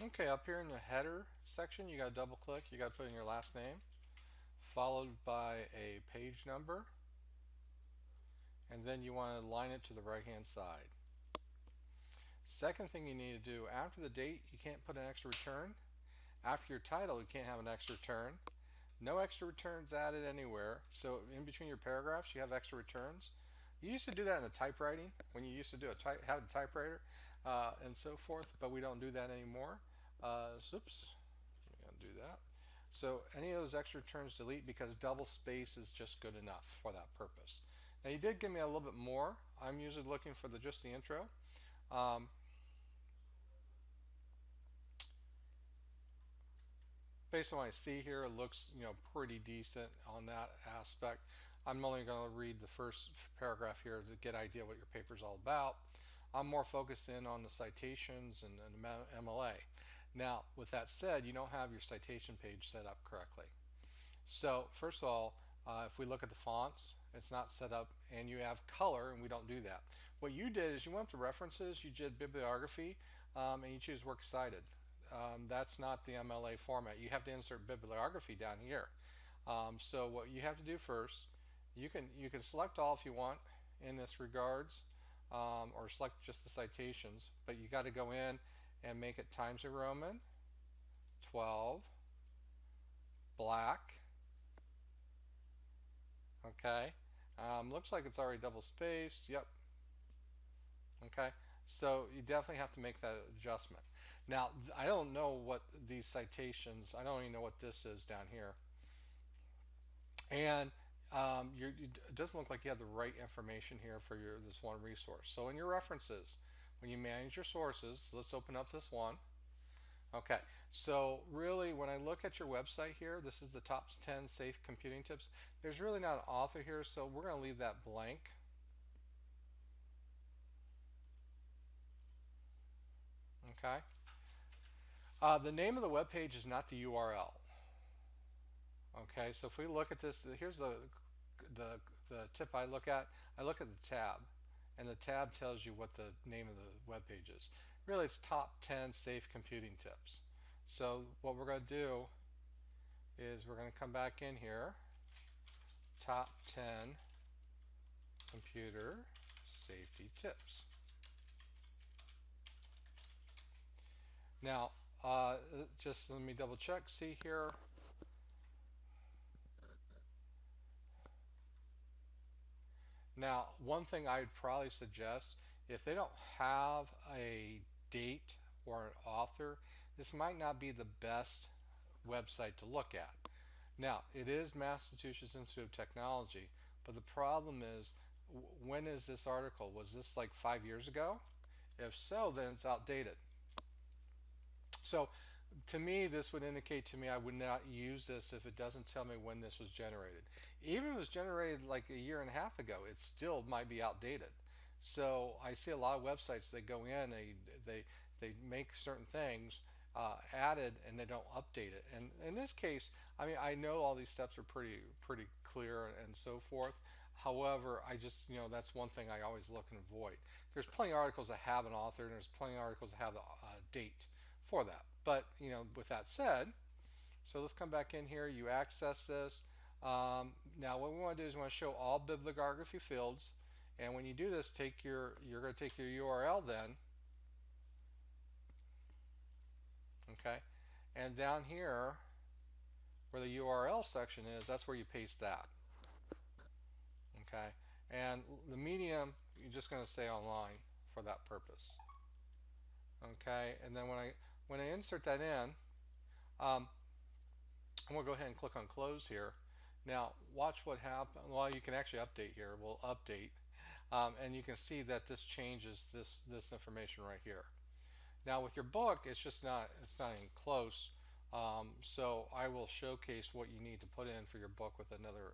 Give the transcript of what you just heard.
Okay, up here in the header section, you got to double click, you got to put in your last name, followed by a page number, and then you want to align it to the right hand side. Second thing you need to do, after the date, you can't put an extra return. After your title, you can't have an extra return. No extra returns added anywhere. So in between your paragraphs, you have extra returns. You used to do that in the typewriting when you used to do have a typewriter and so forth, but we don't do that anymore. Oops, I'm gonna do that. So any of those extra returns delete because double space is just good enough for that purpose. Now you did give me a little bit more. I'm usually looking for just the intro. Um, Based on what I see here, it looks pretty decent on that aspect. I'm only going to read the first paragraph here to get an idea what your paper is all about. I'm more focused in on the citations and MLA. Now, with that said, you don't have your citation page set up correctly. So first of all, if we look at the fonts, it's not set up, and you have color, and we don't do that. What you did is you went to references, you did bibliography, and you choose works cited. That's not the MLA format. You have to insert bibliography down here. So what you have to do first, you can select all if you want in this regards, or select just the citations, but you got to go in and make it Times New Roman 12 black. Okay, looks like it's already double spaced. Yep. Okay, so you definitely have to make that adjustment. Now, I don't know what these citations, I don't even know what this is down here. And it doesn't look like you have the right information here for this one resource. So in your references, when you manage your sources, let's open up this one. Okay, so really when I look at your website here, this is the top 10 safe computing tips. There's really not an author here, so we're going to leave that blank. Okay. The name of the web page is not the URL. Okay, so if we look at this, here's the tip I look at. I look at the tab, and the tab tells you what the name of the web page is. Really, it's top 10 safe computing tips. So what we're going to do is we're going to come back in here, top 10 computer safety tips. Now, just let me double check. See here. Now, one thing I'd probably suggest, if they don't have a date or an author, this might not be the best website to look at. Now, it is Massachusetts Institute of Technology, but the problem is, when is this article? Was this like 5 years ago? If so, then it's outdated. So to me, this would indicate to me I would not use this if it doesn't tell me when this was generated. Even if it was generated like a year and a half ago, it still might be outdated. So I see a lot of websites, they go in, they make certain things added, and they don't update it. And in this case, I mean, I know all these steps are pretty clear and so forth. However, I just, that's one thing I always look and avoid. There's plenty of articles that have an author, and there's plenty of articles that have the date for that. But with that said, so let's come back in here. You access this. Now what we want to do is we want to show all bibliography fields, and when you do this, you're going to take your URL then, okay, and down here where the URL section is, that's where you paste that, okay, and the medium you're just going to say online for that purpose, okay, and then when I insert that in, I'm going to go ahead and click on close here. Now watch what happens. Well, you can actually update here. We'll update, and you can see that this changes this information right here. Now with your book, it's not even close. So I will showcase what you need to put in for your book with another